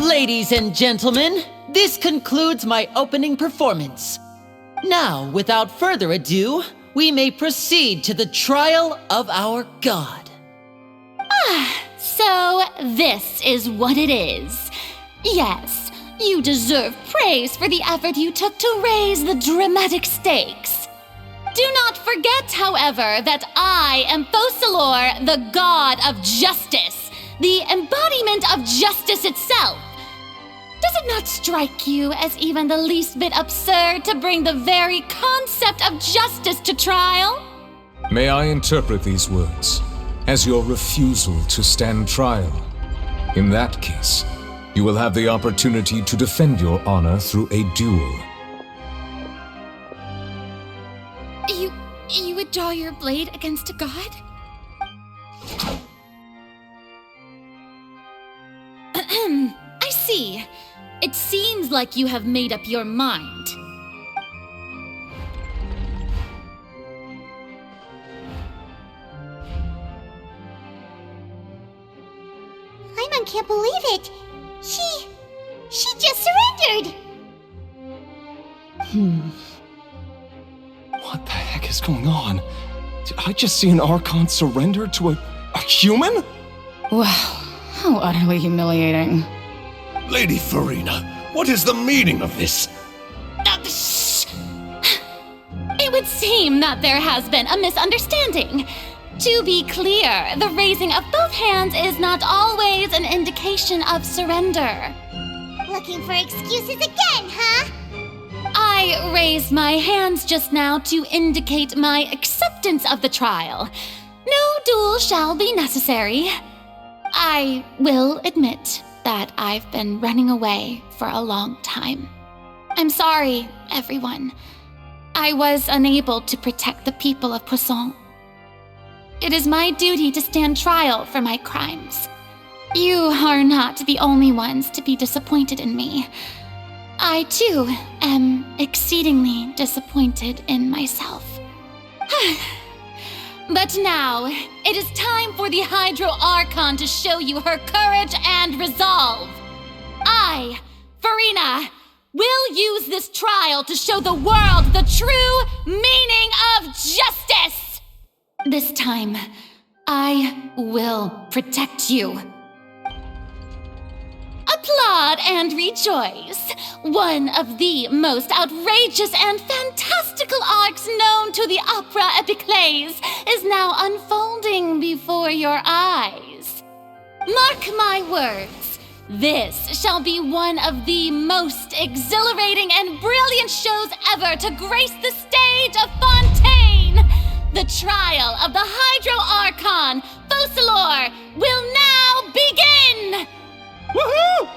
Ladies and gentlemen, this concludes my opening performance. Now, without further ado, we may proceed to the trial of our god. So this is what it is. Yes, you deserve praise for the effort you took to raise the dramatic stakes. Do not forget, however, that I am Focalor, the god of justice, the embodiment of justice itself. Does it not strike you as even the least bit absurd to bring the very concept of justice to trial? May I interpret these words as your refusal to stand trial? In that case, you will have the opportunity to defend your honor through a duel. You would draw your blade against a god? I see. It seems like you have made up your mind. Paimon can't believe it. She just surrendered. What the heck is going on? Did I just see an Archon surrender to a human? Wow, how utterly humiliating. Lady Furina, what is the meaning of this? Shh! It would seem that there has been a misunderstanding. To be clear, the raising of both hands is not always an indication of surrender. Looking for excuses again, huh? I raised my hands just now to indicate my acceptance of the trial. No duel shall be necessary. I will admit that I've been running away for a long time. I'm sorry, everyone. I was unable to protect the people of Poisson. It is my duty to stand trial for my crimes. You are not the only ones to be disappointed in me. I, too, am exceedingly disappointed in myself. But now, it is time for the Hydro Archon to show you her courage and resolve. I, Furina, will use this trial to show the world the true meaning of justice. This time, I will protect you. Applaud and rejoice. One of the most outrageous and fantastical arcs known to the opera epiclese is now unfolding before your eyes. Mark my words, this shall be one of the most exhilarating and brilliant shows ever to grace the stage of Fontaine. The trial of the Hydro Archon, Focalor, will now begin! Woohoo!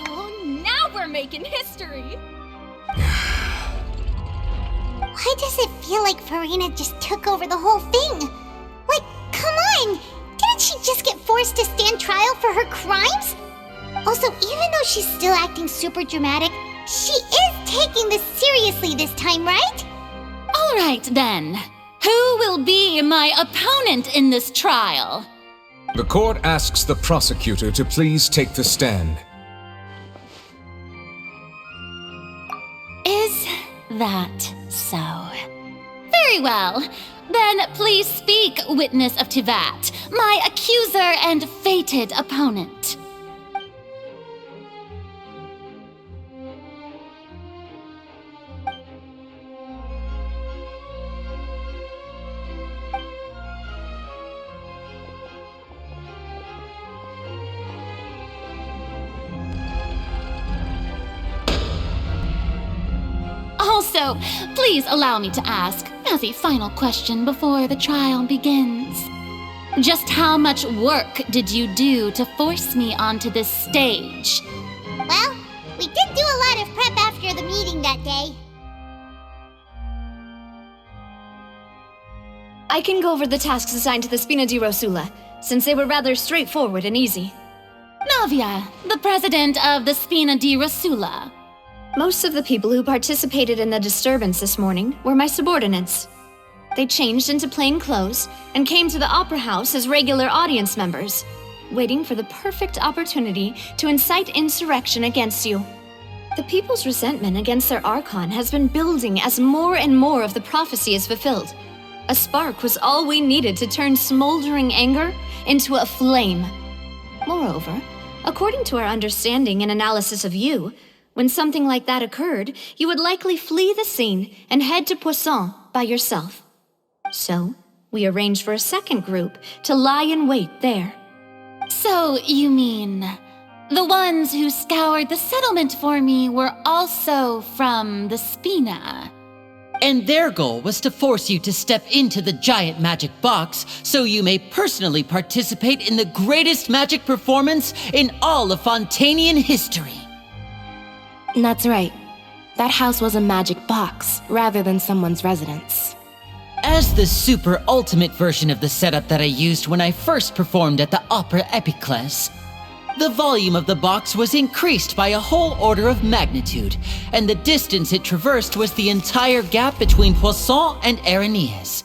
Oh, now we're making history! Why does it feel like Furina just took over the whole thing? Like, come on! Didn't she just get forced to stand trial for her crimes? Also, even though she's still acting super dramatic, she is taking this seriously this time, right? All right, then. Who will be my opponent in this trial? The court asks the prosecutor to please take the stand. Is that so? Very well. Then please speak, witness of Tivat, my accuser and fated opponent. Also, please allow me to ask, as a final question before the trial begins. Just how much work did you do to force me onto this stage? Well, we did do a lot of prep after the meeting that day. I can go over the tasks assigned to the Spina di Rosula, since they were rather straightforward and easy. Navia, the president of the Spina di Rosula. Most of the people who participated in the disturbance this morning were my subordinates. They changed into plain clothes and came to the Opera House as regular audience members, waiting for the perfect opportunity to incite insurrection against you. The people's resentment against their Archon has been building as more and more of the prophecy is fulfilled. A spark was all we needed to turn smoldering anger into a flame. Moreover, according to our understanding and analysis of you, when something like that occurred, you would likely flee the scene and head to Poisson by yourself. So, we arranged for a second group to lie in wait there. So, you mean, the ones who scoured the settlement for me were also from the Spina? And their goal was to force you to step into the giant magic box so you may personally participate in the greatest magic performance in all of Fontanian history. That's right. That house was a magic box, rather than someone's residence. As the super ultimate version of the setup that I used when I first performed at the Opera Epiclese, the volume of the box was increased by a whole order of magnitude, and the distance it traversed was the entire gap between Poisson and Areneas.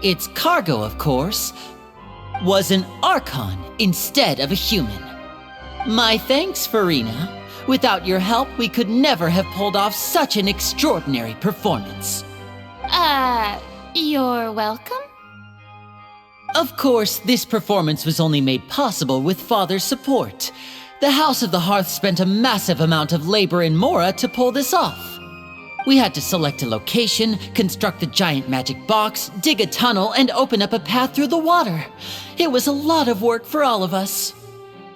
Its cargo, of course, was an Archon instead of a human. My thanks, Furina. Without your help, we could never have pulled off such an extraordinary performance. You're welcome? Of course, this performance was only made possible with Father's support. The House of the Hearth spent a massive amount of labor in Mora to pull this off. We had to select a location, construct the giant magic box, dig a tunnel, and open up a path through the water. It was a lot of work for all of us.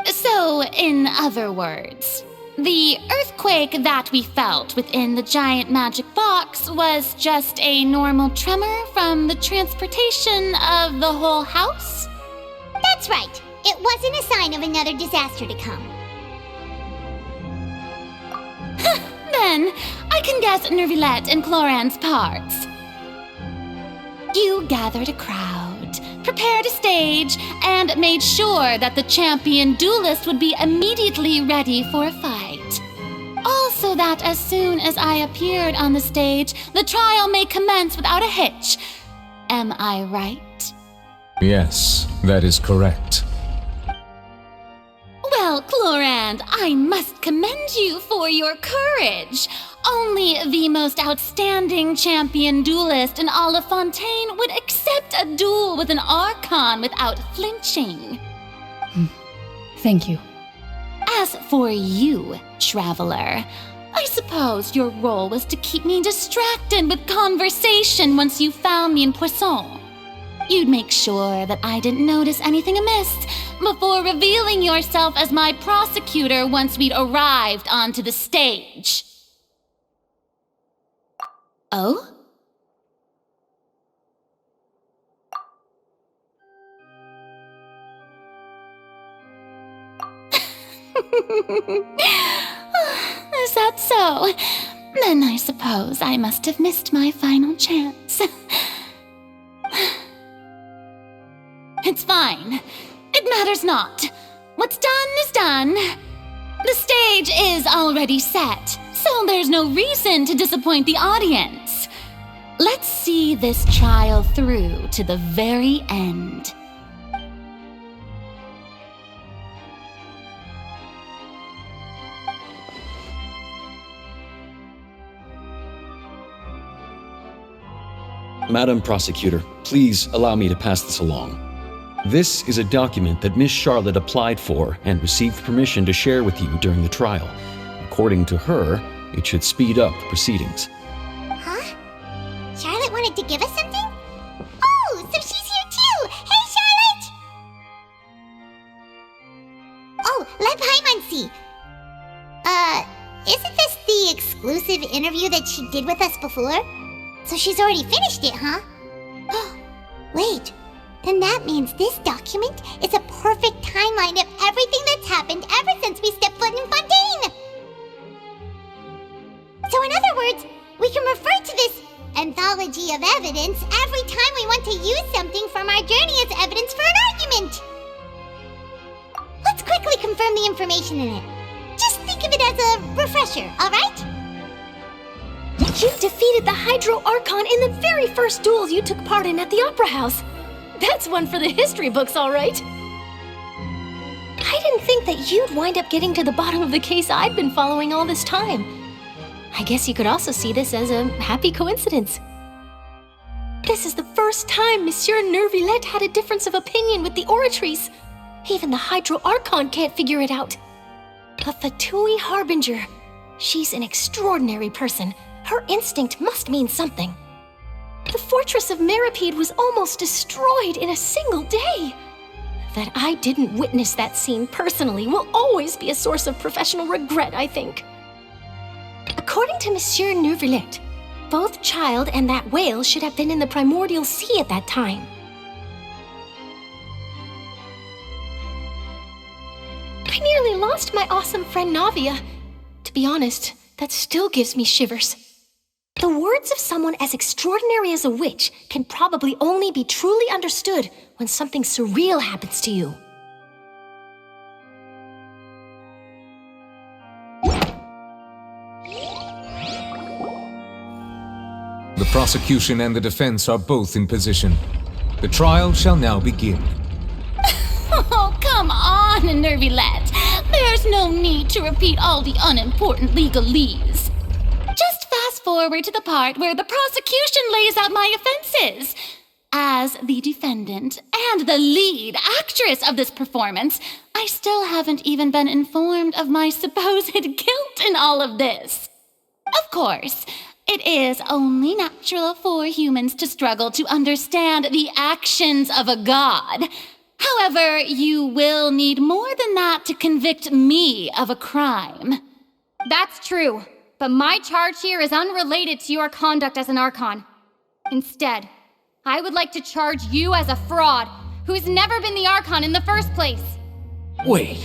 So, in other words, the earthquake that we felt within the giant magic box was just a normal tremor from the transportation of the whole house? That's right. It wasn't a sign of another disaster to come. Then, I can guess Nervilette and Cloran's parts. You gathered a crowd, prepared a stage, and made sure that the champion duelist would be immediately ready for a fight. All so that as soon as I appeared on the stage, the trial may commence without a hitch. Am I right? Yes, that is correct. Well, Clorand, I must commend you for your courage. Only the most outstanding champion duelist in all of Fontaine would accept a duel with an Archon without flinching. Thank you. As for you, Traveler, I suppose your role was to keep me distracted with conversation once you found me in Poisson. You'd make sure that I didn't notice anything amiss before revealing yourself as my prosecutor once we'd arrived onto the stage. Oh? Is that so? Then I suppose I must have missed my final chance. It's fine. It matters not. What's done is done. The stage is already set, so there's no reason to disappoint the audience. Let's see this trial through to the very end. Madam Prosecutor, please allow me to pass this along. This is a document that Miss Charlotte applied for and received permission to share with you during the trial. According to her, it should speed up the proceedings. Huh? Charlotte wanted to give us something? Oh, so she's here too! Hey, Charlotte! Oh, let Paimon see. Isn't this the exclusive interview that she did with us before? So she's already finished it, huh? Wait, then that means this document is a perfect timeline of everything that's happened ever since we stepped foot in Fontaine! So in other words, we can refer to this anthology of evidence every time we want to use something from our journey as evidence for an argument! Let's quickly confirm the information in it. Just think of it as a refresher, alright? You defeated the Hydro Archon in the very first duel you took part in at the Opera House. That's one for the history books, all right. I didn't think that you'd wind up getting to the bottom of the case I'd been following all this time. I guess you could also see this as a happy coincidence. This is the first time Monsieur Nervillette had a difference of opinion with the Oratrice. Even the Hydro Archon can't figure it out. A Fatui Harbinger. She's an extraordinary person. Her instinct must mean something. The fortress of Meripede was almost destroyed in a single day. That I didn't witness that scene personally will always be a source of professional regret, I think. According to Monsieur Nervillette, both Child and that whale should have been in the primordial sea at that time. I nearly lost my awesome friend Navia. To be honest, that still gives me shivers. The words of someone as extraordinary as a witch can probably only be truly understood when something surreal happens to you. The prosecution and the defense are both in position. The trial shall now begin. Oh, come on, Nervillette. There's no need to repeat all the unimportant legalese. Just fast forward to the part where the prosecution lays out my offenses. As the defendant and the lead actress of this performance, I still haven't even been informed of my supposed guilt in all of this. Of course, it is only natural for humans to struggle to understand the actions of a god. However, you will need more than that to convict me of a crime. That's true, but my charge here is unrelated to your conduct as an Archon. Instead, I would like to charge you as a fraud who's never been the Archon in the first place. Wait,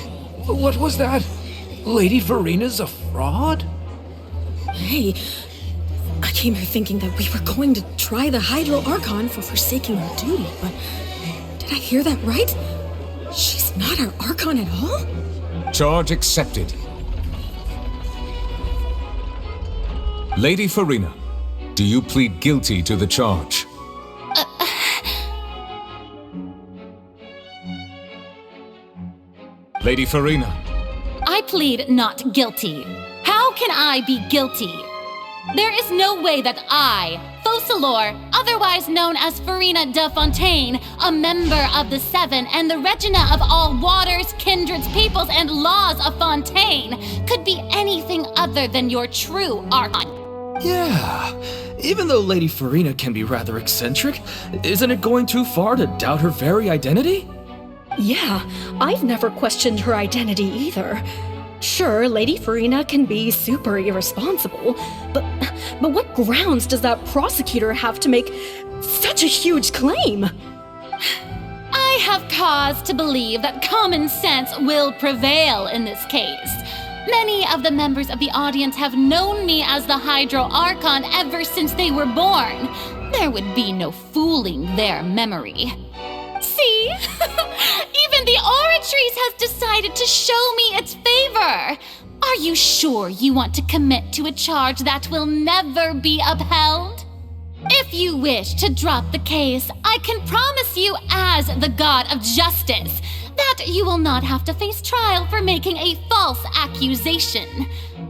what was that? Lady Furina's a fraud? Hey, I came here thinking that we were going to try the Hydro Archon for forsaking her duty, but did I hear that right? She's not our Archon at all? Charge accepted. Lady Furina, do you plead guilty to the charge? Lady Furina. I plead not guilty. How can I be guilty? There is no way that I, Focalor, otherwise known as Furina de Fontaine, a member of the Seven and the Regina of all waters, kindreds, peoples, and laws of Fontaine, could be anything other than your true Archon. Yeah, even though Lady Furina can be rather eccentric, isn't it going too far to doubt her very identity? Yeah, I've never questioned her identity either. Sure, Lady Furina can be super irresponsible, but what grounds does that prosecutor have to make such a huge claim? I have cause to believe that common sense will prevail in this case. Many of the members of the audience have known me as the Hydro Archon ever since they were born. There would be no fooling their memory. See? Even the Oratrice has decided to show me its favor. Are you sure you want to commit to a charge that will never be upheld? If you wish to drop the case, I can promise you as the God of Justice that you will not have to face trial for making a false accusation.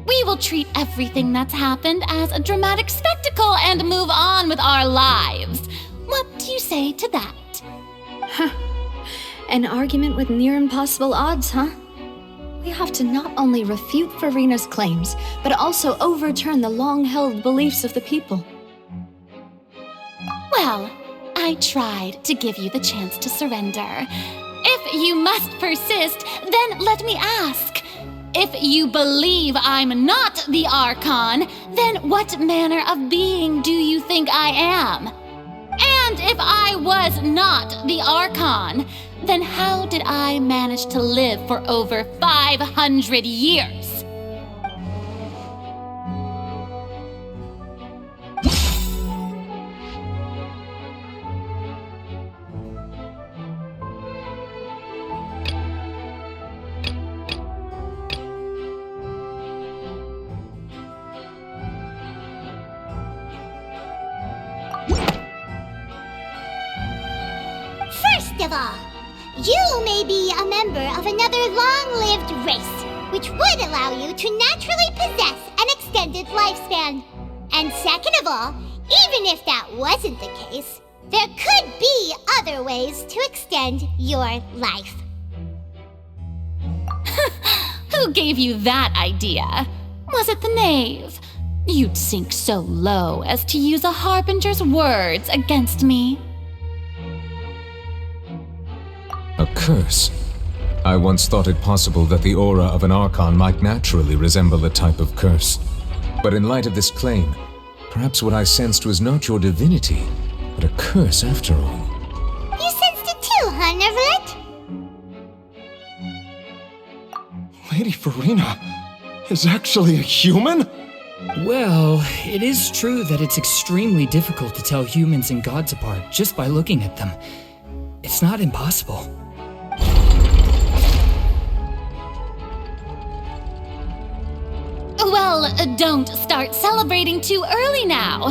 We will treat everything that's happened as a dramatic spectacle and move on with our lives. What do you say to that? An argument with near impossible odds, huh? We have to not only refute Furina's claims, but also overturn the long-held beliefs of the people. Well, I tried to give you the chance to surrender. If you must persist, then let me ask. If you believe I'm not the Archon, then what manner of being do you think I am? And if I was not the Archon, then how did I manage to live for over 500 years? First of all, you may be a member of another long-lived race, which would allow you to naturally possess an extended lifespan. And second of all, even if that wasn't the case, there could be other ways to extend your life. Who gave you that idea? Was it the knave? You'd sink so low as to use a harbinger's words against me. A curse? I once thought it possible that the aura of an Archon might naturally resemble a type of curse. But in light of this claim, perhaps what I sensed was not your divinity, but a curse after all. You sensed it too, huh, Neverlet? Lady Furina is actually a human? Well, it is true that it's extremely difficult to tell humans and gods apart just by looking at them. It's not impossible. Well, don't start celebrating too early now.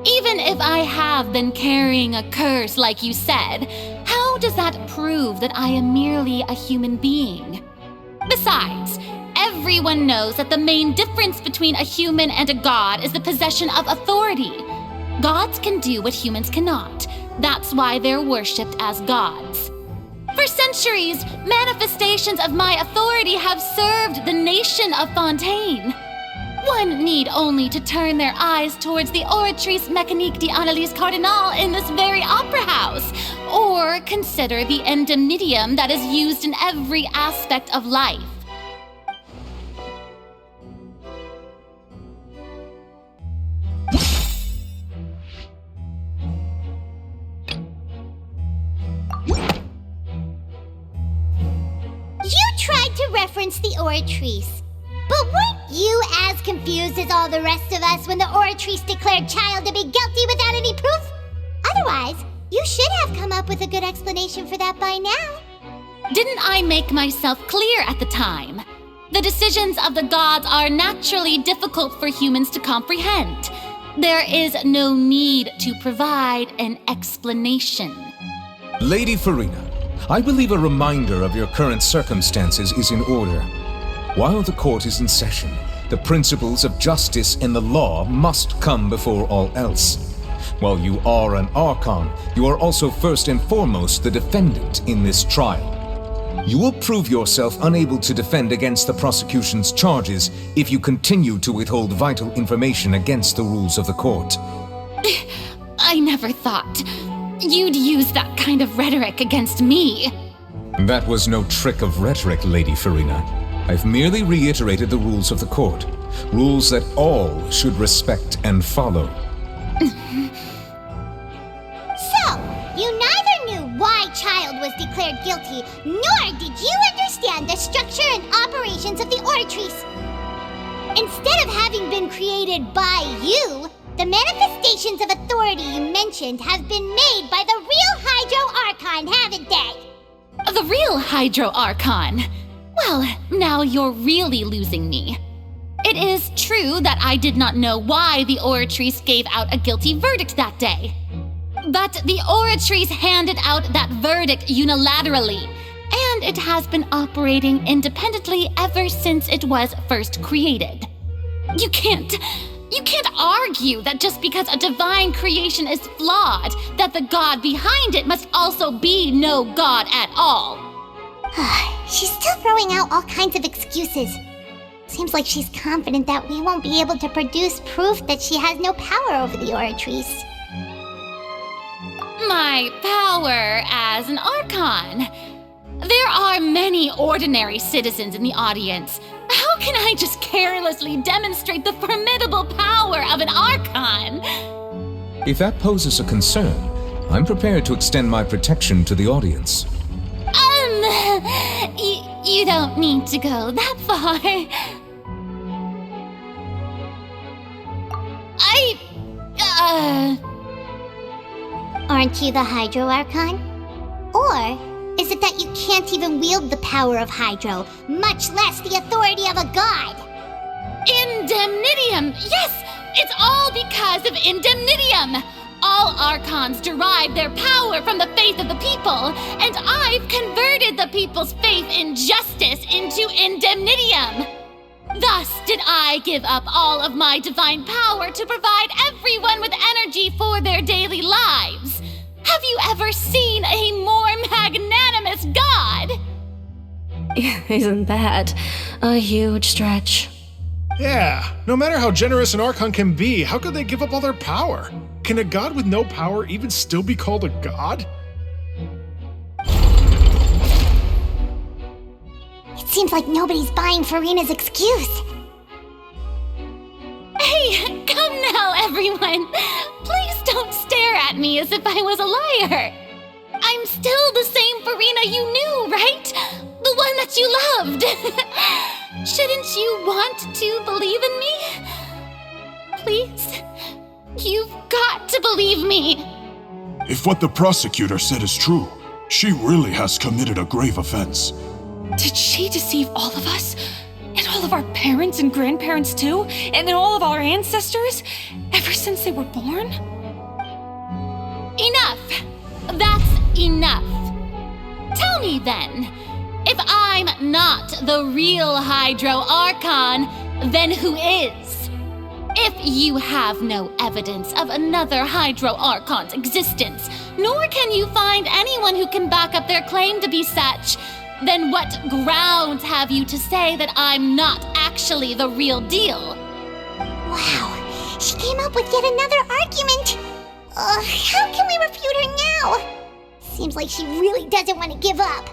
Even if I have been carrying a curse like you said, how does that prove that I am merely a human being? Besides, everyone knows that the main difference between a human and a god is the possession of authority. Gods can do what humans cannot. That's why they're worshipped as gods. For centuries, manifestations of my authority have served the nation of Fontaine. One need only to turn their eyes towards the Oratrice Mécanique d'Analyse Cardinal in this very opera house, or consider the indemnitium that is used in every aspect of life. You tried to reference the Oratrice. But weren't you as confused as all the rest of us when the Oratrice declared Child to be guilty without any proof? Otherwise, you should have come up with a good explanation for that by now. Didn't I make myself clear at the time? The decisions of the gods are naturally difficult for humans to comprehend. There is no need to provide an explanation. Lady Furina, I believe a reminder of your current circumstances is in order. While the court is in session, the principles of justice and the law must come before all else. While you are an Archon, you are also first and foremost the defendant in this trial. You will prove yourself unable to defend against the prosecution's charges if you continue to withhold vital information against the rules of the court. I never thought you'd use that kind of rhetoric against me. That was no trick of rhetoric, Lady Furina. I've merely reiterated the rules of the court, rules that all should respect and follow. So, you neither knew why Child was declared guilty, nor did you understand the structure and operations of the Oratrice. Instead of having been created by you, the manifestations of authority you mentioned have been made by the real Hydro Archon, haven't they? The real Hydro Archon? Well, now you're really losing me. It is true that I did not know why the Oratrice gave out a guilty verdict that day. But the Oratrice handed out that verdict unilaterally, and it has been operating independently ever since it was first created. You can't argue that just because a divine creation is flawed, that the god behind it must also be no god at all. She's still throwing out all kinds of excuses. Seems like she's confident that we won't be able to produce proof that she has no power over the Oratrice. My power as an Archon. There are many ordinary citizens in the audience. How can I just carelessly demonstrate the formidable power of an Archon? If that poses a concern, I'm prepared to extend my protection to the audience. You don't need to go that far. Aren't you the Hydro Archon? Or is it that you can't even wield the power of Hydro, much less the authority of a god? Indemnitium! Yes! It's all because of Indemnitium! All Archons derive their power from the faith of the people, and I've converted the people's faith in justice into Indemnitium! Thus did I give up all of my divine power to provide everyone with energy for their daily lives. Have you ever seen a more magnanimous god? Isn't that a huge stretch? Yeah, no matter how generous an Archon can be, how could they give up all their power? Can a god with no power even still be called a god? It seems like nobody's buying Furina's excuse. Hey, come now, everyone! Please don't stare at me as if I was a liar! I'm still the same Furina you knew, right? The one that you loved! Shouldn't you want to believe in me? Please? You've got to believe me! If what the prosecutor said is true, she really has committed a grave offense. Did she deceive all of us? And all of our parents and grandparents too? And then all of our ancestors? Ever since they were born? Enough! That's enough! Tell me then, if I'm not the real Hydro Archon, then who is? If you have no evidence of another Hydro Archon's existence, nor can you find anyone who can back up their claim to be such, then what grounds have you to say that I'm not actually the real deal? Wow, she came up with yet another argument. How can we refute her now? Seems like she really doesn't want to give up.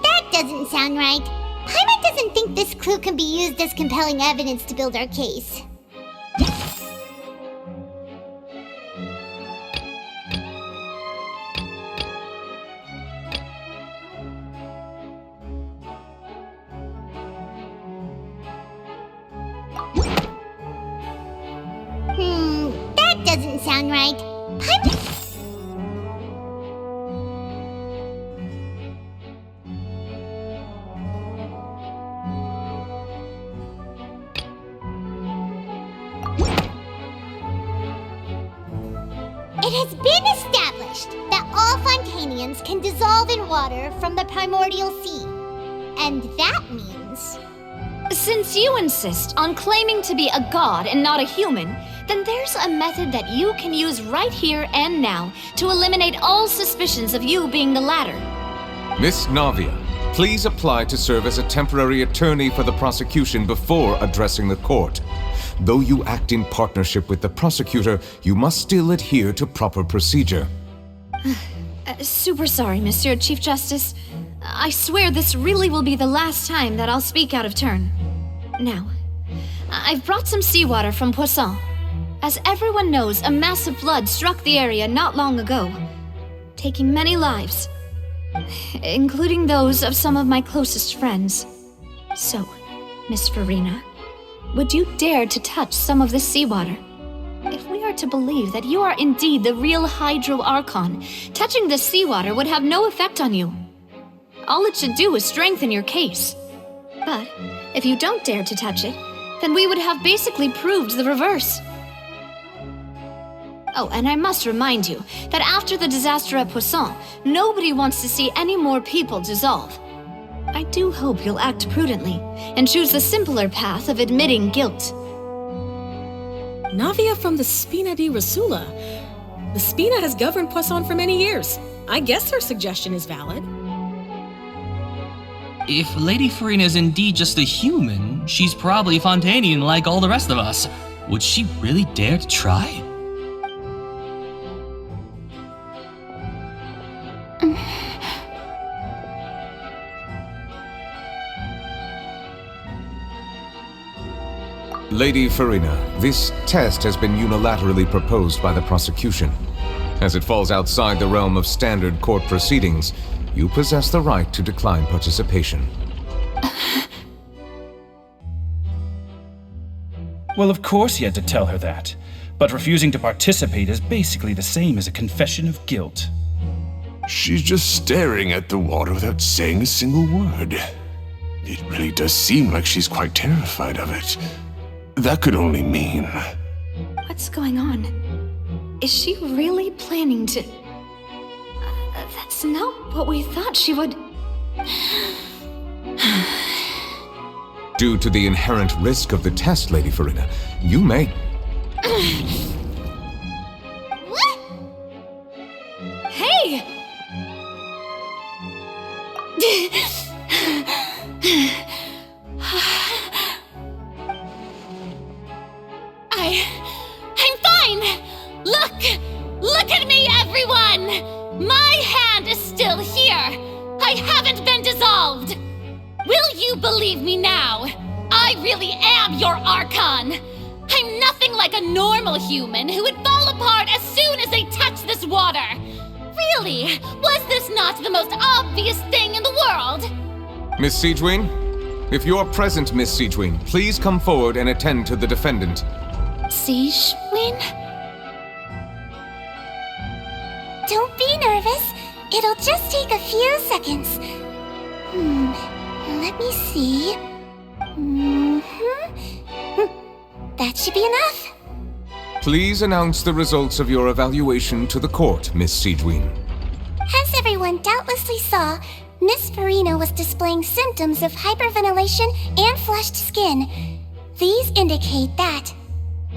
That doesn't sound right. Paimon doesn't think this clue can be used as compelling evidence to build our case. That doesn't sound right. Paimon... It has been established that all Fontanians can dissolve in water from the primordial sea. And that means... Since you insist on claiming to be a god and not a human, then there's a method that you can use right here and now to eliminate all suspicions of you being the latter. Miss Navia, please apply to serve as a temporary attorney for the prosecution before addressing the court. Though you act in partnership with the prosecutor, you must still adhere to proper procedure. Super sorry, Monsieur Chief Justice. I swear this really will be the last time that I'll speak out of turn. Now, I've brought some seawater from Poisson. As everyone knows, a massive flood struck the area not long ago, taking many lives, including those of some of my closest friends. So, Miss Furina, would you dare to touch some of this seawater? If we are to believe that you are indeed the real Hydro Archon, touching this seawater would have no effect on you. All it should do is strengthen your case. But if you don't dare to touch it, then we would have basically proved the reverse. Oh, and I must remind you that after the disaster at Poisson, nobody wants to see any more people dissolve. I do hope you'll act prudently and choose the simpler path of admitting guilt. Navia from the Spina di Rasula. The Spina has governed Poisson for many years. I guess her suggestion is valid. If Lady Furina is indeed just a human, she's probably Fontanian like all the rest of us. Would she really dare to try? Lady Furina, this test has been unilaterally proposed by the prosecution. As it falls outside the realm of standard court proceedings, you possess the right to decline participation. Well, of course he had to tell her that. But refusing to participate is basically the same as a confession of guilt. She's just staring at the water without saying a single word. It really does seem like she's quite terrified of it. That could only mean... What's going on? Is she really planning to... that's not what we thought she would... Due to the inherent risk of the test, Lady Furina, you may... What? Hey! I'm fine! Look at me, everyone! My hand is still here! I haven't been dissolved! Will you believe me now? I really am your Archon! I'm nothing like a normal human who would fall apart as soon as they touch this water! Really? Was this not the most obvious thing in the world? Miss Siegewin? If you're present, Miss Siegewin, please come forward and attend to the defendant. Siegewin? Don't be nervous. It'll just take a few seconds. Let me see. That should be enough. Please announce the results of your evaluation to the court, Miss Siegewin. As everyone doubtlessly saw, Miss Furina was displaying symptoms of hyperventilation and flushed skin. These indicate that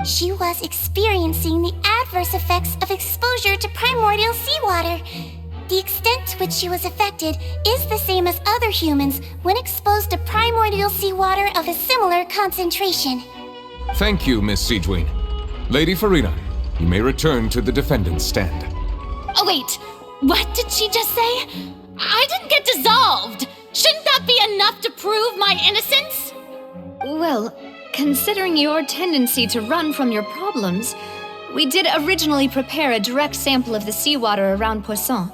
she was experiencing the adverse effects of exposure to primordial seawater. The extent to which she was affected is the same as other humans when exposed to primordial seawater of a similar concentration. Thank you, Miss Siegewin. Lady Furina, you may return to the defendant's stand. Oh wait, what did she just say? I didn't get dissolved! Shouldn't that be enough to prove my innocence? Well, considering your tendency to run from your problems, we did originally prepare a direct sample of the seawater around Poisson.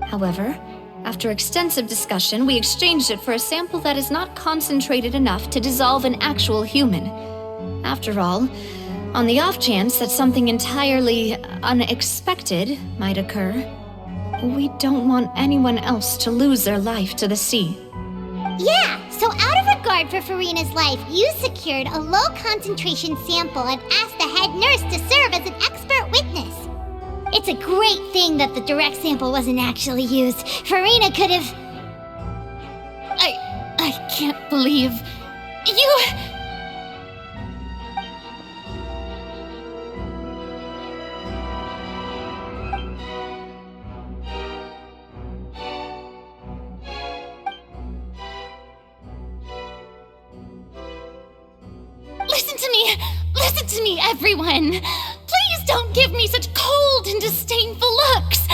However, after extensive discussion, we exchanged it for a sample that is not concentrated enough to dissolve an actual human. After all, on the off chance that something entirely unexpected might occur, we don't want anyone else to lose their life to the sea. Yeah, so out of regard for Furina's life, you secured a low-concentration sample and asked the head nurse to serve as an expert witness. It's a great thing that the direct sample wasn't actually used. Furina could have... I can't believe... You... Listen to me, everyone! Please don't give me such cold and disdainful looks!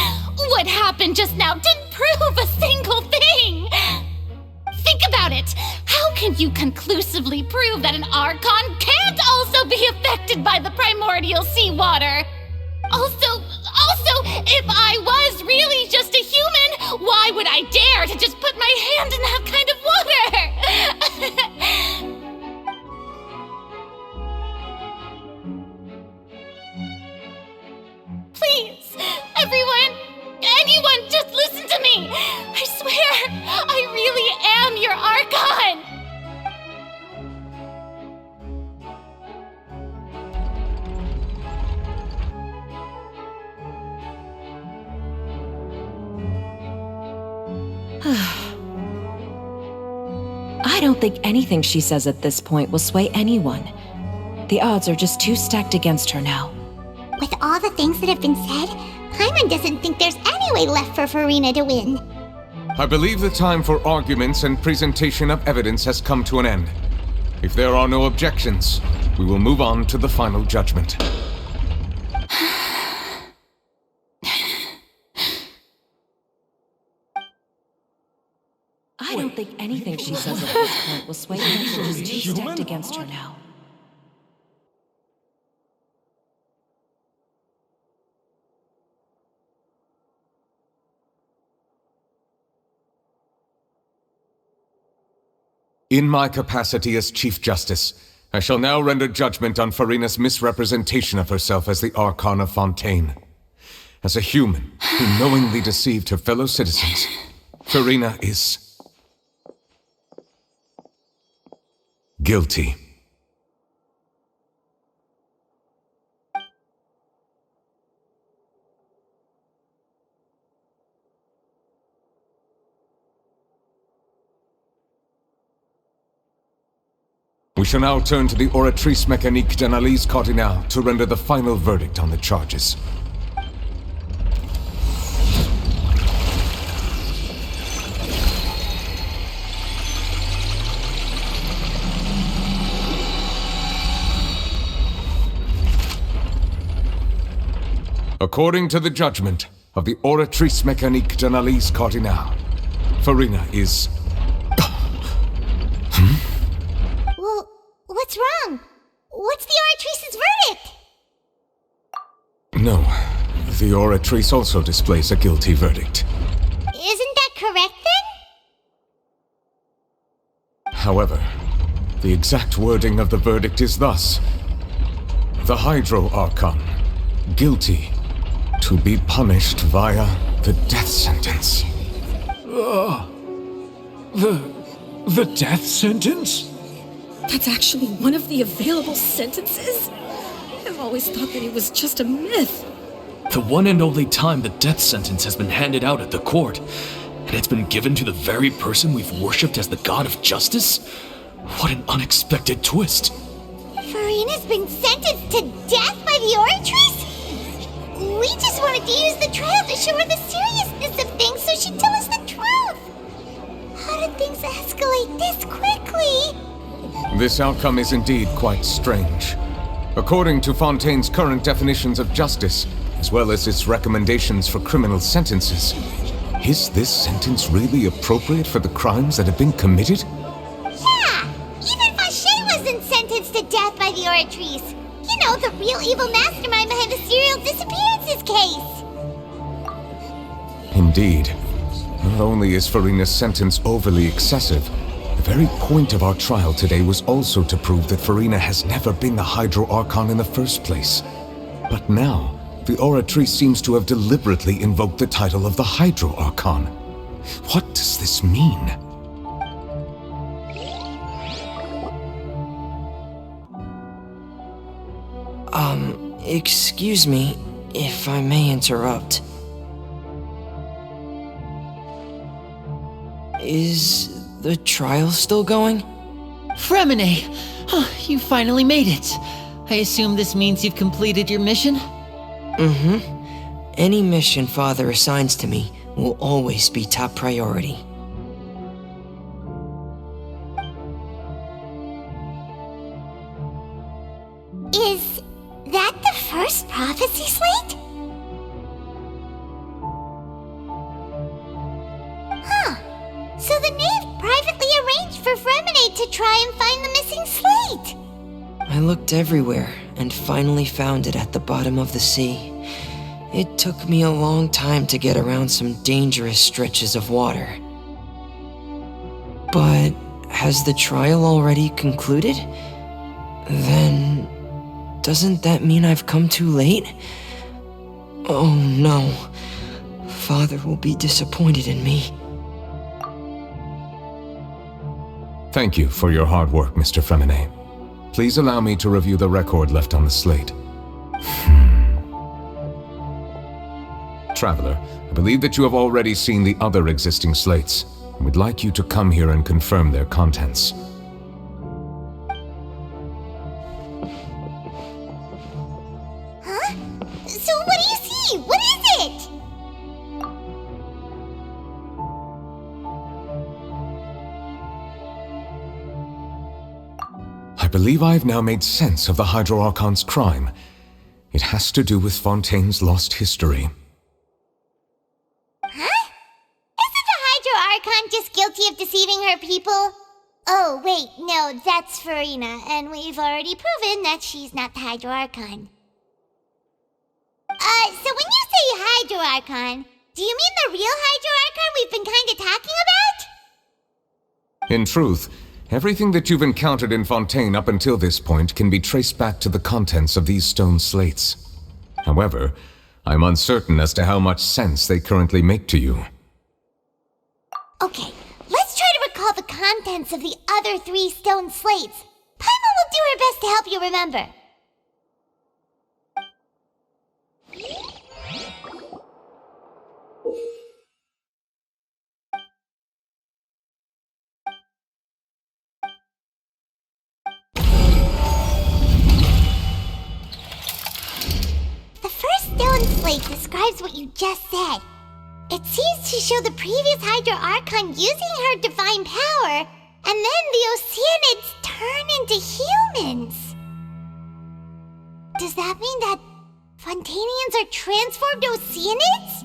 What happened just now didn't prove a single thing! Think about it! How can you conclusively prove that an Archon can't also be affected by the primordial seawater? Also, if I was really just a human, why would I dare to just put my hand in that kind of water? Please, everyone, anyone, just listen to me! I swear, I really am your Archon! I don't think anything she says at this point will sway anyone. The odds are just too stacked against her now. With all the things that have been said, Paimon doesn't think there's any way left for Furina to win. I believe the time for arguments and presentation of evidence has come to an end. If there are no objections, we will move on to the final judgment. I don't think anything she says at this point will sway the nation who's too stacked against her now. In my capacity as Chief Justice, I shall now render judgment on Furina's misrepresentation of herself as the Archon of Fontaine. As a human who knowingly deceived her fellow citizens, Furina is guilty. We shall now turn to the Oratrice Mécanique d'Analyse Cardinale to render the final verdict on the charges. According to the judgment of the Oratrice Mécanique d'Analyse Cardinale, Furina is... Well, what's wrong? What's the Oratrice's verdict? No, the Oratrice also displays a guilty verdict. Isn't that correct then? However, the exact wording of the verdict is thus: the Hydro Archon, guilty, to be punished via the death sentence. The death sentence? That's actually one of the available sentences? I've always thought that it was just a myth. The one and only time the death sentence has been handed out at the court, and it's been given to the very person we've worshipped as the god of justice? What an unexpected twist. Furina's been sentenced to death by the Oratrice? We just wanted to use the trial to show her the seriousness of things so she'd tell us the truth. How did things escalate this quickly? This outcome is indeed quite strange. According to Fontaine's current definitions of justice, as well as its recommendations for criminal sentences, is this sentence really appropriate for the crimes that have been committed? Yeah! Even Vacher wasn't sentenced to death by the Oratrice. You know, the real evil mastermind behind the serial disappearances case. Indeed. Not only is Furina's sentence overly excessive, the very point of our trial today was also to prove that Furina has never been the Hydro Archon in the first place. But now, the Oratrice seems to have deliberately invoked the title of the Hydro Archon. What does this mean? Excuse me, if I may interrupt. Is the trial still going? Fremine! You finally made it. I assume this means you've completed your mission? Mm-hmm. Any mission Father assigns to me will always be top priority. Is that the first prophecy slate? Huh. So the knave privately arranged for Fremine to try and find the missing slate. I looked everywhere and finally found it at the bottom of the sea. It took me a long time to get around some dangerous stretches of water. But has the trial already concluded? Then doesn't that mean I've come too late? Oh no. Father will be disappointed in me. Thank you for your hard work, Mr. Fremine. Please allow me to review the record left on the slate. Traveler, I believe that you have already seen the other existing slates, and would like you to come here and confirm their contents. Huh? believe I have now made sense of the Hydro Archon's crime. It has to do with Fontaine's lost history. Huh? Isn't the Hydro Archon just guilty of deceiving her people? Oh, wait, no, that's Furina, and we've already proven that she's not the Hydro Archon. So when you say Hydro Archon, do you mean the real Hydro Archon we've been kinda talking about? In truth, everything that you've encountered in Fontaine up until this point can be traced back to the contents of these stone slates. However, I'm uncertain as to how much sense they currently make to you. Okay, let's try to recall the contents of the other 3 stone slates. Paimon will do her best to help you remember. The first stone slate describes what you just said. It seems to show the previous Hydro Archon using her divine power, and then the Oceanids turn into humans. Does that mean that Fontanians are transformed Oceanids?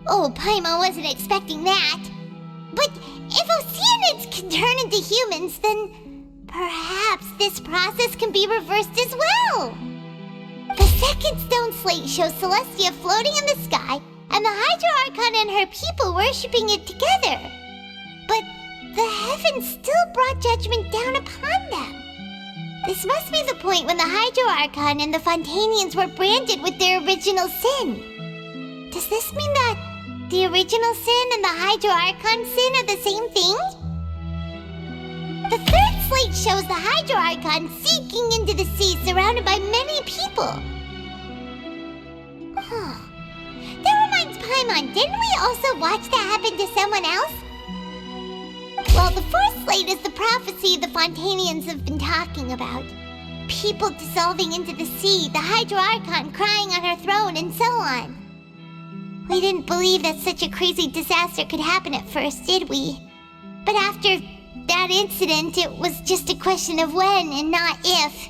Oh, Paimon wasn't expecting that. But if Oceanids can turn into humans, then perhaps this process can be reversed as well. The second stone slate shows Celestia floating in the sky, and the Hydro Archon and her people worshipping it together. But the heavens still brought judgment down upon them. This must be the point when the Hydro Archon and the Fontanians were branded with their original sin. Does this mean that the original sin and the Hydro Archon sin are the same thing? The third slate shows the Hydro Archon sinking into the sea surrounded by many people. Huh. That reminds Paimon, didn't we also watch that happen to someone else? Well, the fourth slate is the prophecy the Fontanians have been talking about. People dissolving into the sea, the Hydro Archon crying on her throne, and so on. We didn't believe that such a crazy disaster could happen at first, did we? But after that incident, it was just a question of when and not if.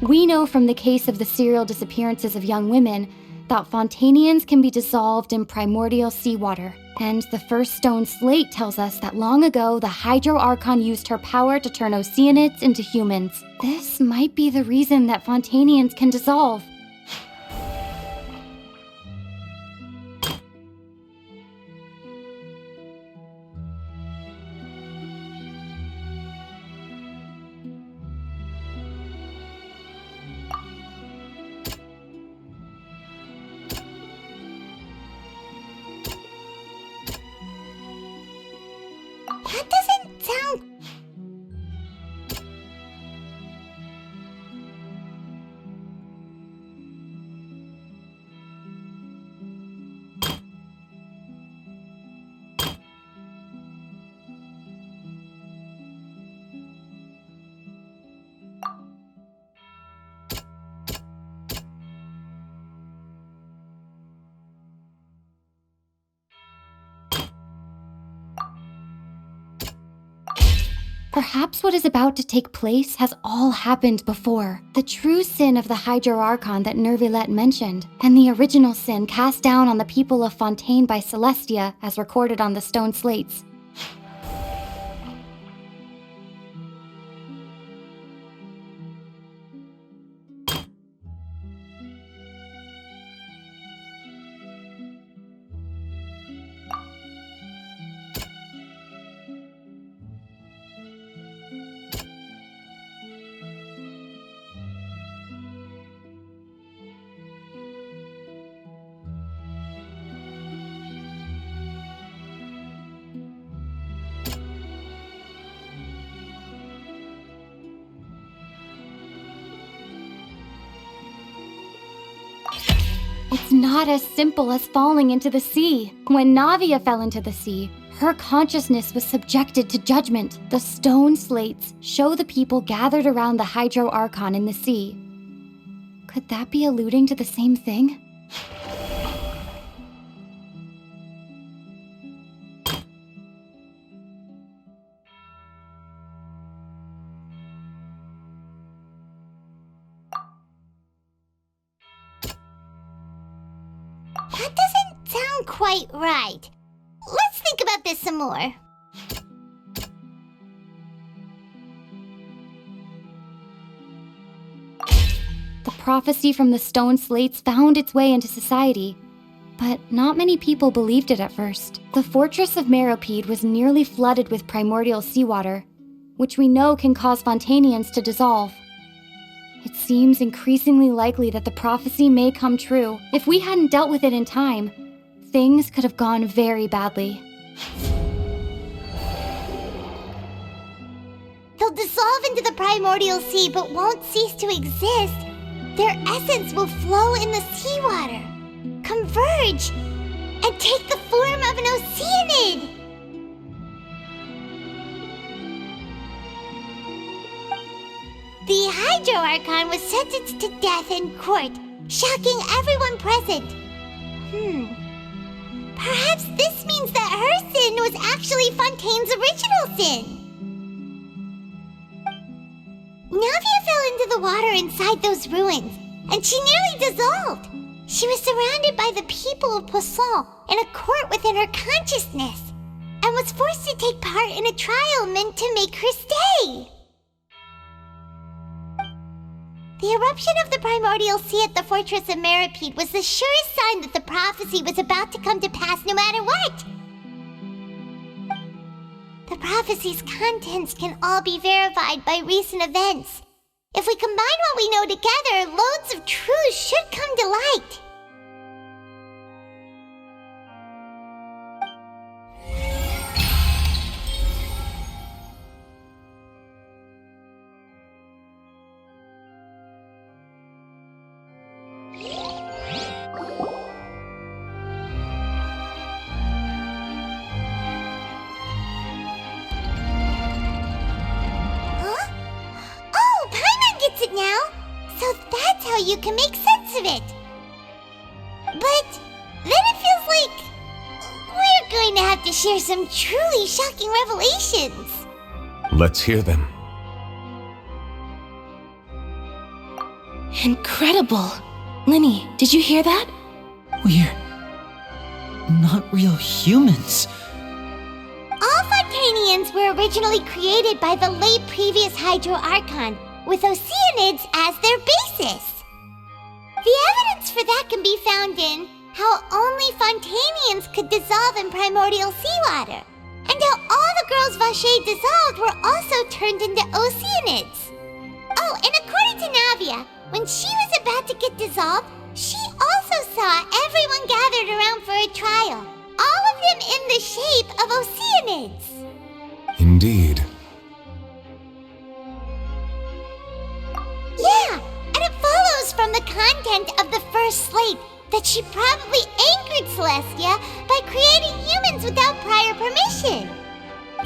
We know from the case of the serial disappearances of young women that Fontanians can be dissolved in primordial seawater. And the first stone slate tells us that long ago the Hydro Archon used her power to turn Oceanids into humans. This might be the reason that Fontanians can dissolve. That doesn't sound... Perhaps what is about to take place has all happened before. The true sin of the Hydro Archon that Nervilette mentioned, and the original sin cast down on the people of Fontaine by Celestia as recorded on the stone slates. It's not as simple as falling into the sea. When Navia fell into the sea, her consciousness was subjected to judgment. The stone slates show the people gathered around the Hydro Archon in the sea. Could that be alluding to the same thing? That doesn't sound quite right. Let's think about this some more. The prophecy from the stone slates found its way into society, but not many people believed it at first. The fortress of Meropide was nearly flooded with primordial seawater, which we know can cause Fontanians to dissolve. It seems increasingly likely that the prophecy may come true. If we hadn't dealt with it in time, things could have gone very badly. They'll dissolve into the primordial sea but won't cease to exist. Their essence will flow in the seawater, converge, and take the form of an oceanid. The Hydro Archon was sentenced to death in court, shocking everyone present. Perhaps this means that her sin was actually Fontaine's original sin. Navia fell into the water inside those ruins, and she nearly dissolved. She was surrounded by the people of Poisson in a court within her consciousness, and was forced to take part in a trial meant to make her stay. The eruption of the primordial sea at the fortress of Meropide was the surest sign that the prophecy was about to come to pass no matter what. The prophecy's contents can all be verified by recent events. If we combine what we know together, loads of truths should come to light. Now, so that's how you can make sense of it. But then it feels like we're going to have to share some truly shocking revelations. Let's hear them. Incredible! Linny, did you hear that? We're not real humans. All Fontanians were originally created by the late previous Hydro Archon, with oceanids as their basis. The evidence for that can be found in how only Fontanians could dissolve in primordial seawater, and how all the girls Vacher dissolved were also turned into oceanids. Oh, and according to Navia, when she was about to get dissolved, she also saw everyone gathered around for a trial, all of them in the shape of oceanids. Indeed. Yeah, and it follows from the content of the first slate that she probably angered Celestia by creating humans without prior permission.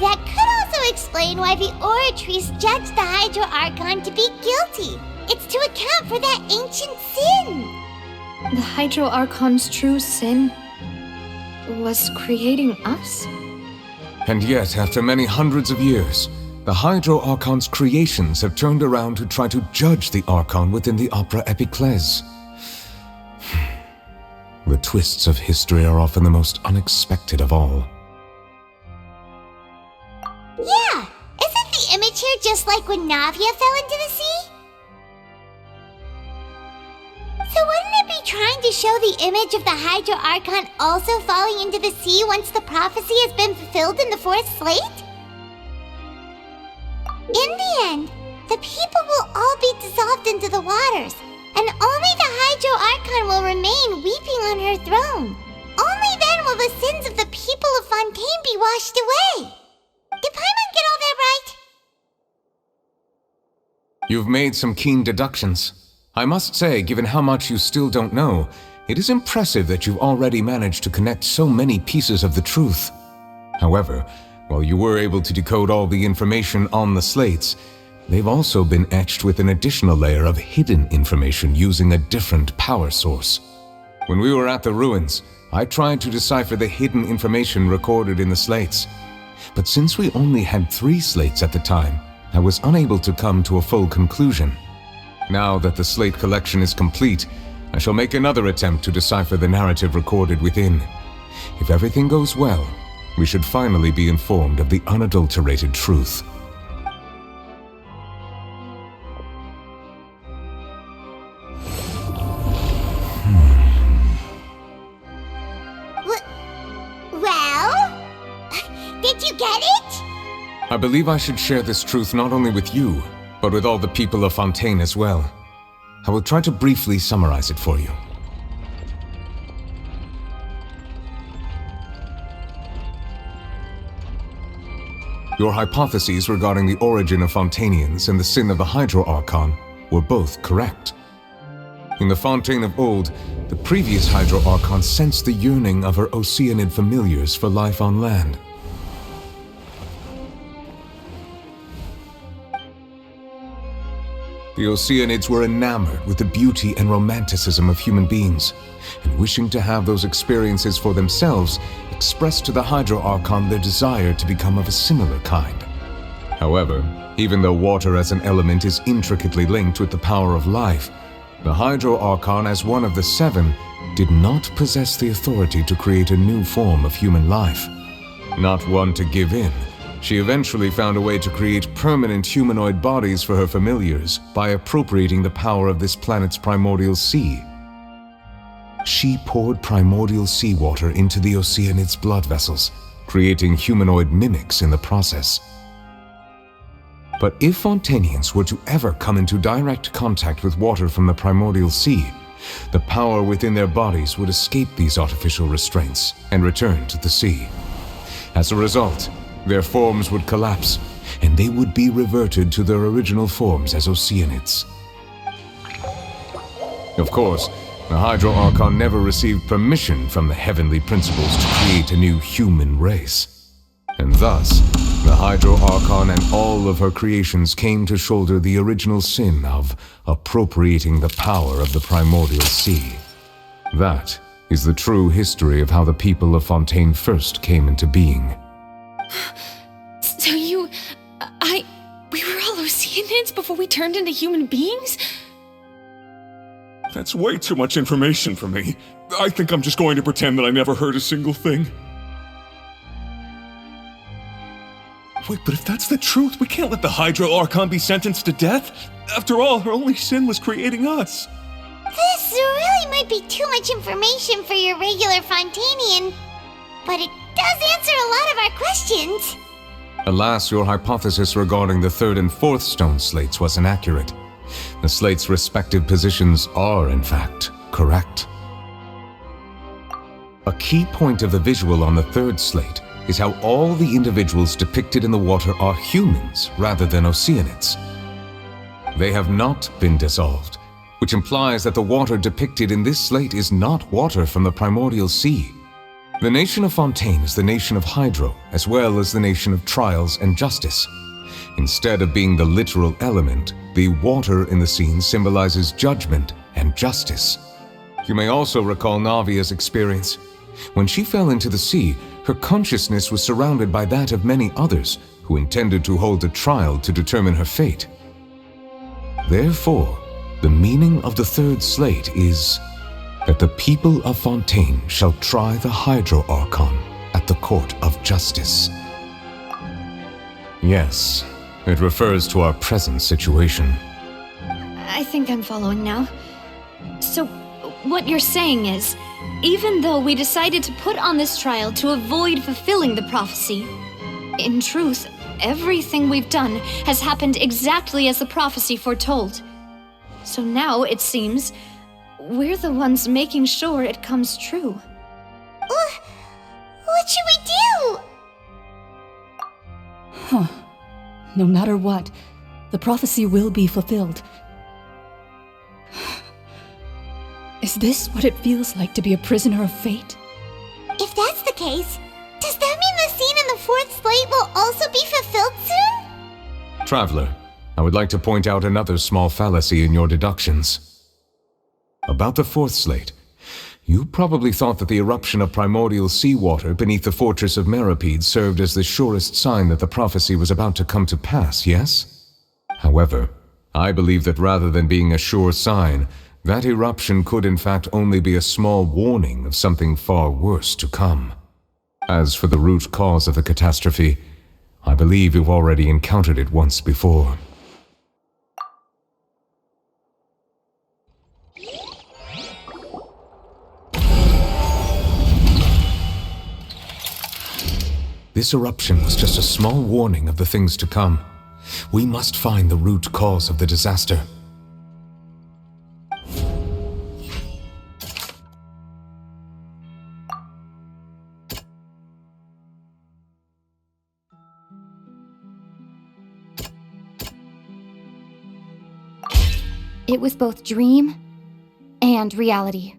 That could also explain why the Oratrice judged the Hydro Archon to be guilty. It's to account for that ancient sin. The Hydro Archon's true sin was creating us? And yet, after many hundreds of years, the Hydro Archon's creations have turned around to try to judge the Archon within the Opera Epiclese. The twists of history are often the most unexpected of all. Yeah, isn't the image here just like when Navia fell into the sea? So wouldn't it be trying to show the image of the Hydro Archon also falling into the sea once the prophecy has been fulfilled in the fourth slate? In the end, the people will all be dissolved into the waters, and only the Hydro Archon will remain weeping on her throne. Only then will the sins of the people of Fontaine be washed away. Did Paimon get all that right? You've made some keen deductions. I must say, given how much you still don't know, It is impressive that you've already managed to connect so many pieces of the truth. However, while you were able to decode all the information on the slates, they've also been etched with an additional layer of hidden information using a different power source. When we were at the ruins, I tried to decipher the hidden information recorded in the slates. But since we only had 3 slates at the time, I was unable to come to a full conclusion. Now that the slate collection is complete, I shall make another attempt to decipher the narrative recorded within. If everything goes well, we should finally be informed of the unadulterated truth. Well? Did you get it? I believe I should share this truth not only with you, but with all the people of Fontaine as well. I will try to briefly summarize it for you. Your hypotheses regarding the origin of Fontainians and the sin of the Hydro Archon were both correct. In the Fontaine of old, the previous Hydro Archon sensed the yearning of her Oceanid familiars for life on land. The Oceanids were enamored with the beauty and romanticism of human beings, and wishing to have those experiences for themselves, expressed to the Hydro Archon their desire to become of a similar kind. However, even though water as an element is intricately linked with the power of life, the Hydro Archon, as one of the 7, did not possess the authority to create a new form of human life. Not one to give in, she eventually found a way to create permanent humanoid bodies for her familiars by appropriating the power of this planet's primordial sea. She poured primordial seawater into the Oceanid's blood vessels, creating humanoid mimics in the process. But if Fontainians were to ever come into direct contact with water from the primordial sea, the power within their bodies would escape these artificial restraints and return to the sea. As a result, their forms would collapse, and they would be reverted to their original forms as Oceanids. Of course, the Hydro Archon never received permission from the heavenly principles to create a new human race. And thus, the Hydro Archon and all of her creations came to shoulder the original sin of appropriating the power of the primordial sea. That is the true history of how the people of Fontaine first came into being. So we were all Oceanids before we turned into human beings? That's way too much information for me. I think I'm just going to pretend that I never heard a single thing. Wait, but if that's the truth, we can't let the Hydro Archon be sentenced to death. After all, her only sin was creating us. This really might be too much information for your regular Fontainian, but it does answer a lot of our questions. Alas, your hypothesis regarding the 3rd and 4th stone slates was inaccurate. The slates' respective positions are, in fact, correct. A key point of the visual on the 3rd slate is how all the individuals depicted in the water are humans rather than Oceanids. They have not been dissolved, which implies that the water depicted in this slate is not water from the primordial sea. The nation of Fontaine is the nation of Hydro, as well as the nation of trials and justice. Instead of being the literal element, the water in the scene symbolizes judgment and justice. You may also recall Navia's experience. When she fell into the sea, her consciousness was surrounded by that of many others who intended to hold a trial to determine her fate. Therefore, the meaning of the 3rd slate is that the people of Fontaine shall try the Hydro Archon at the court of justice. Yes, it refers to our present situation. I think I'm following now. So, what you're saying is, even though we decided to put on this trial to avoid fulfilling the prophecy, in truth, everything we've done has happened exactly as the prophecy foretold. So now, it seems, we're the ones making sure it comes true. What should we do? Huh. No matter what, the prophecy will be fulfilled. Is this what it feels like to be a prisoner of fate? If that's the case, does that mean the scene in the fourth slate will also be fulfilled soon? Traveler, I would like to point out another small fallacy in your deductions. About the fourth slate, you probably thought that the eruption of primordial seawater beneath the fortress of Meripede served as the surest sign that the prophecy was about to come to pass, yes? However, I believe that rather than being a sure sign, that eruption could in fact only be a small warning of something far worse to come. As for the root cause of the catastrophe, I believe you've already encountered it once before. This eruption was just a small warning of the things to come. We must find the root cause of the disaster. It was both dream and reality.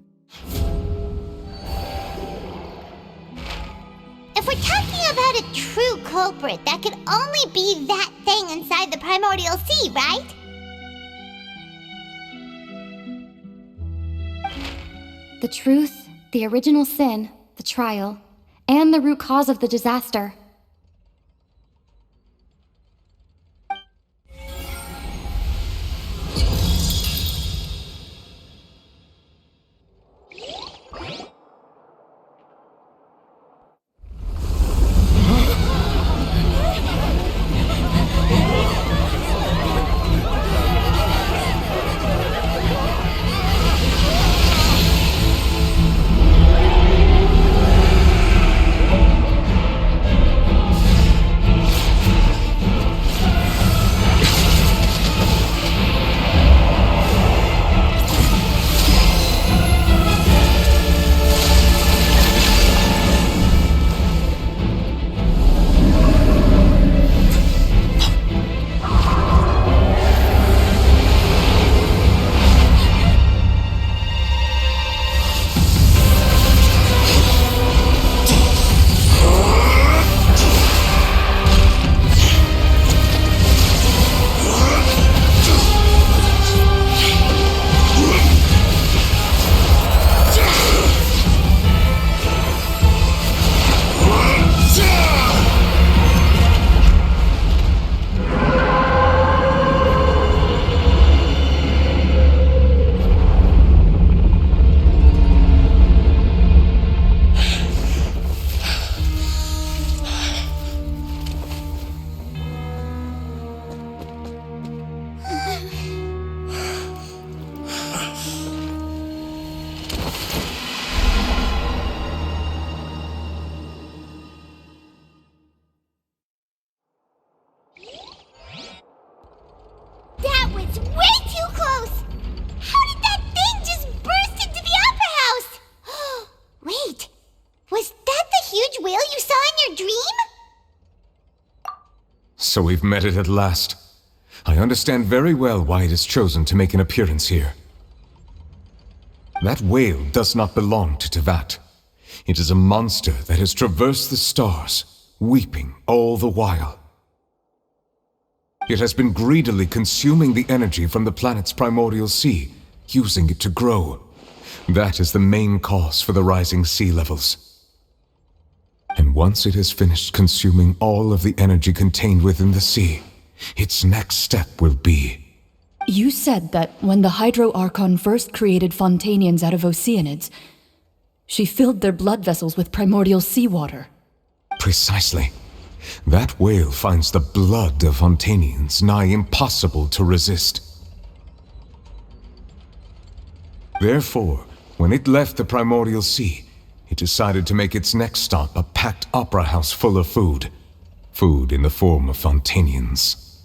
If we're talking about a true culprit, that could only be that thing inside the primordial sea, right? The truth, the original sin, the trial, and the root cause of the disaster. That was way too close! How did that thing just burst into the opera house? Wait, was that the huge whale you saw in your dream? So we've met it at last. I understand very well why it has chosen to make an appearance here. That whale does not belong to Tevat. It is a monster that has traversed the stars, weeping all the while. It has been greedily consuming the energy from the planet's primordial sea, using it to grow. That is the main cause for the rising sea levels. And once it has finished consuming all of the energy contained within the sea, its next step will be... You said that when the Hydro Archon first created Fontanians out of Oceanids, she filled their blood vessels with primordial seawater. Precisely. That whale finds the blood of Fontanians nigh impossible to resist. Therefore, when it left the primordial sea, it decided to make its next stop a packed opera house full of food. Food in the form of Fontanians.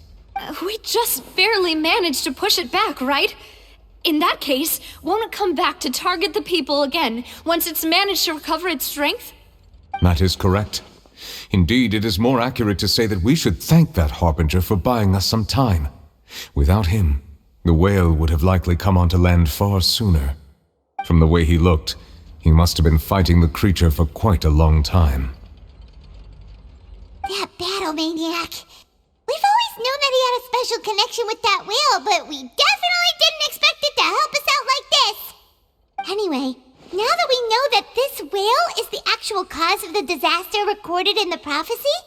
We just barely managed to push it back, right? In that case, won't it come back to target the people again once it's managed to recover its strength? That is correct. Indeed, it is more accurate to say that we should thank that Harbinger for buying us some time. Without him, the whale would have likely come onto land far sooner. From the way he looked, he must have been fighting the creature for quite a long time. That battle maniac. We've always known that he had a special connection with that whale, but we definitely didn't expect it to help us out like this. Anyway, now that we know that this whale is the actual cause of the disaster recorded in the prophecy,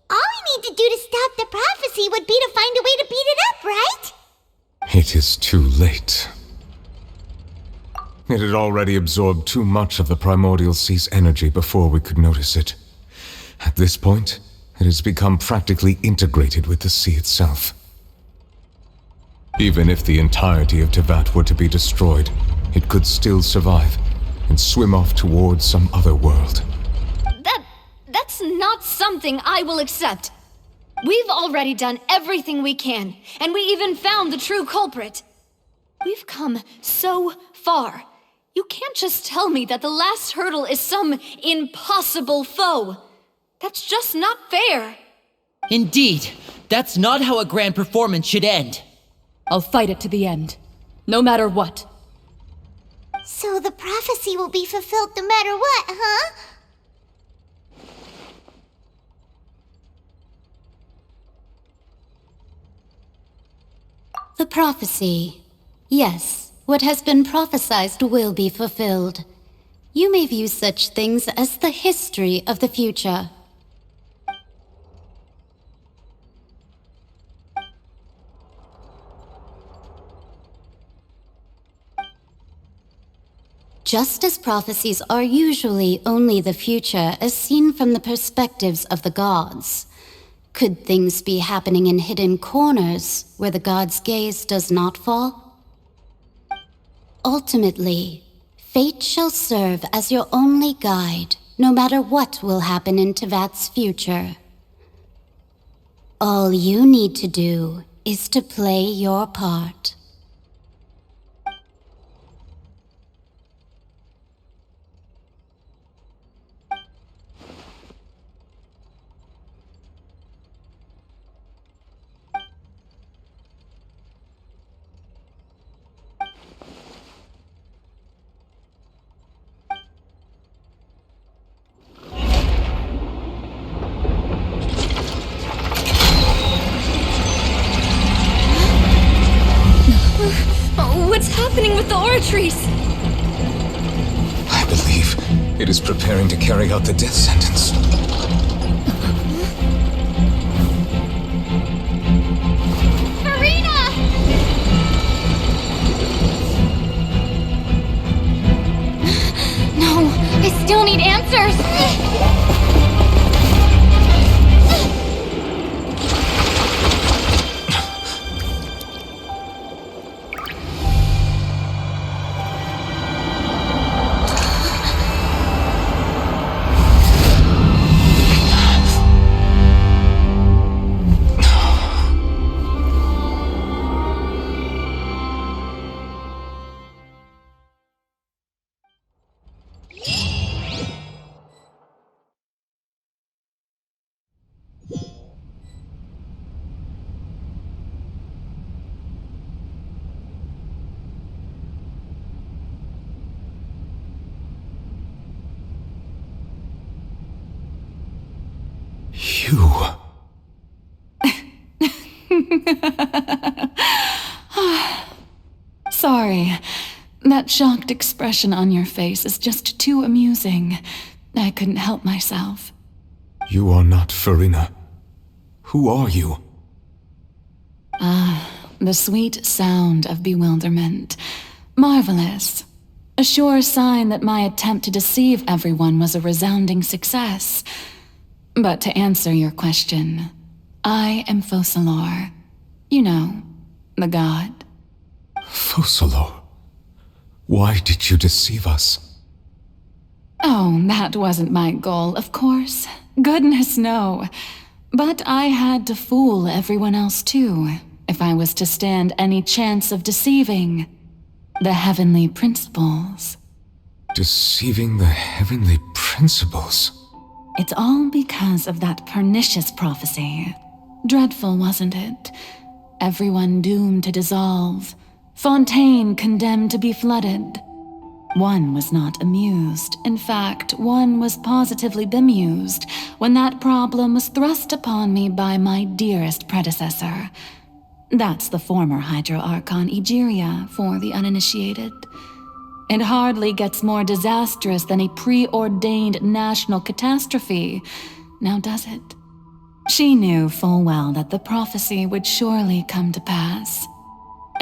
all we need to do to stop the prophecy would be to find a way to beat it up, right? It is too late. It had already absorbed too much of the primordial sea's energy before we could notice it. At this point, it has become practically integrated with the sea itself. Even if the entirety of Tevat were to be destroyed, it could still survive and swim off towards some other world. That's not something I will accept. We've already done everything we can, and we even found the true culprit. We've come so far. You can't just tell me that the last hurdle is some impossible foe. That's just not fair. Indeed, that's not how a grand performance should end. I'll fight it to the end, no matter what. So the prophecy will be fulfilled no matter what, huh? The prophecy. Yes, what has been prophesied will be fulfilled. You may view such things as the history of the future. Just as prophecies are usually only the future as seen from the perspectives of the gods, could things be happening in hidden corners where the gods' gaze does not fall? Ultimately, fate shall serve as your only guide, no matter what will happen in Tevat's future. All you need to do is to play your part. What's happening with the oratories? I believe it is preparing to carry out the death sentence. Furina! No, I still need answers. You. Sorry. That shocked expression on your face is just too amusing. I couldn't help myself. You are not Furina. Who are you? The sweet sound of bewilderment. Marvelous. A sure sign that my attempt to deceive everyone was a resounding success. But to answer your question, I am Focalor. You know, the god. Focalor? Why did you deceive us? Oh, that wasn't my goal, of course. Goodness, no. But I had to fool everyone else too, if I was to stand any chance of deceiving the heavenly principles. Deceiving the heavenly principles? It's all because of that pernicious prophecy. Dreadful, wasn't it? Everyone doomed to dissolve. Fontaine condemned to be flooded. One was not amused. In fact, one was positively bemused when that problem was thrust upon me by my dearest predecessor. That's the former Hydro Archon Egeria for the uninitiated. It hardly gets more disastrous than a preordained national catastrophe, now does it? She knew full well that the prophecy would surely come to pass.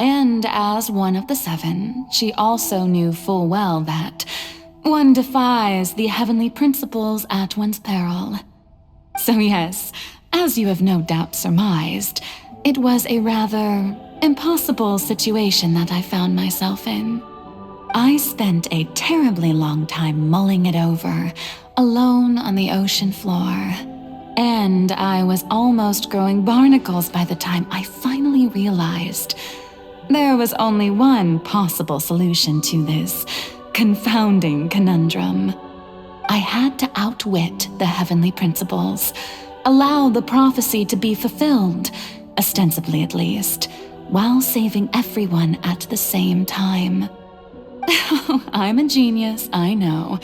And as one of the seven, she also knew full well that one defies the heavenly principles at one's peril. So yes, as you have no doubt surmised, it was a rather impossible situation that I found myself in. I spent a terribly long time mulling it over, alone on the ocean floor. And I was almost growing barnacles by the time I finally realized there was only one possible solution to this confounding conundrum. I had to outwit the heavenly principles, allow the prophecy to be fulfilled, ostensibly at least, while saving everyone at the same time. I'm a genius, I know.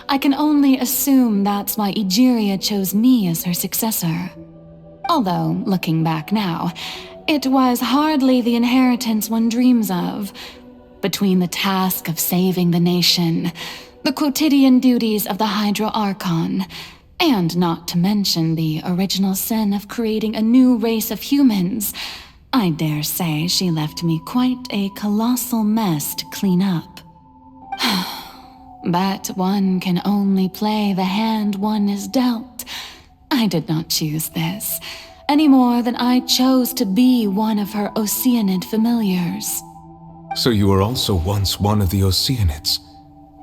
I can only assume that's why Egeria chose me as her successor. Although, looking back now, it was hardly the inheritance one dreams of. Between the task of saving the nation, the quotidian duties of the Hydro Archon, and not to mention the original sin of creating a new race of humans, I dare say she left me quite a colossal mess to clean up. But one can only play the hand one is dealt. I did not choose this, any more than I chose to be one of her Oceanid familiars. So you were also once one of the Oceanids,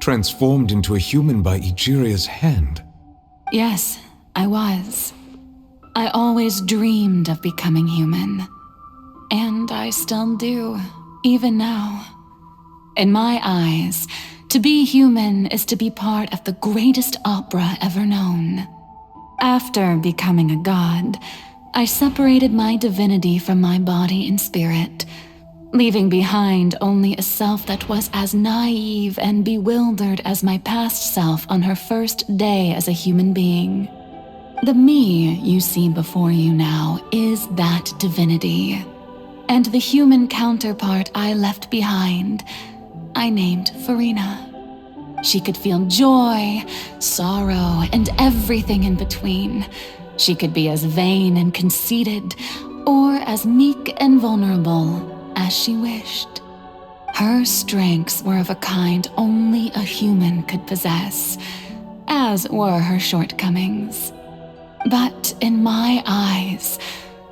transformed into a human by Egeria's hand? Yes, I was. I always dreamed of becoming human. And I still do, even now. In my eyes, to be human is to be part of the greatest opera ever known. After becoming a god, I separated my divinity from my body and spirit, leaving behind only a self that was as naive and bewildered as my past self on her first day as a human being. The me you see before you now is that divinity, and the human counterpart I left behind, I named Furina. She could feel joy, sorrow, and everything in between. She could be as vain and conceited, or as meek and vulnerable as she wished. Her strengths were of a kind only a human could possess, as were her shortcomings. But in my eyes,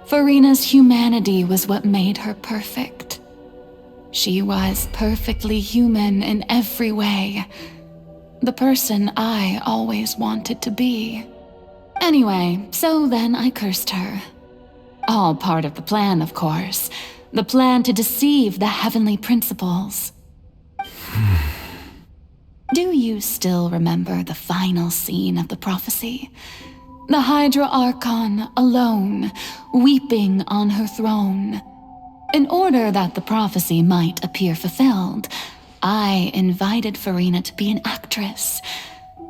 Furina's humanity was what made her perfect. She was perfectly human in every way, the person I always wanted to be. Anyway, so then I cursed her. All part of the plan, of course. The plan to deceive the heavenly principles. Do you still remember the final scene of the prophecy? The Hydra Archon alone, weeping on her throne. In order that the prophecy might appear fulfilled, I invited Furina to be an actress,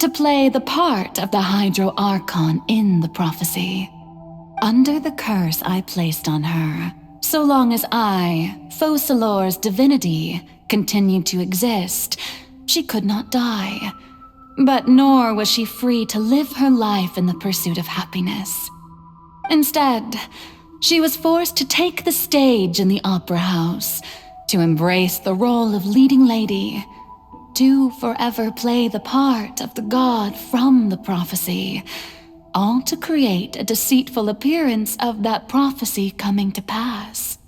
to play the part of the Hydro Archon in the prophecy. Under the curse I placed on her, so long as I, Focalor's divinity, continued to exist, she could not die. But nor was she free to live her life in the pursuit of happiness. Instead, she was forced to take the stage in the opera house, to embrace the role of leading lady, to forever play the part of the god from the prophecy, all to create a deceitful appearance of that prophecy coming to pass.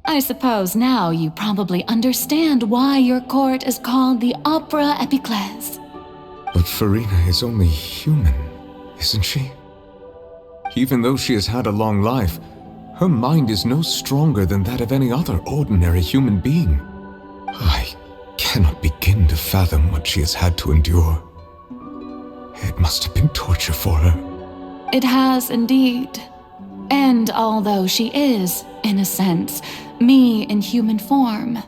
I suppose now you probably understand why your court is called the Opera Epiclese. But Furina is only human, isn't she? Even though she has had a long life, her mind is no stronger than that of any other ordinary human being. I cannot begin to fathom what she has had to endure. It must have been torture for her. It has indeed. And although she is, in a sense, me in human form,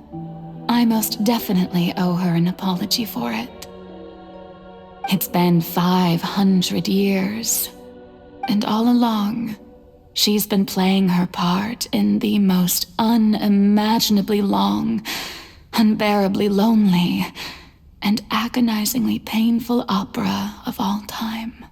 I most definitely owe her an apology for it. It's been 500 years, and all along, she's been playing her part in the most unimaginably long, unbearably lonely, and agonizingly painful opera of all time.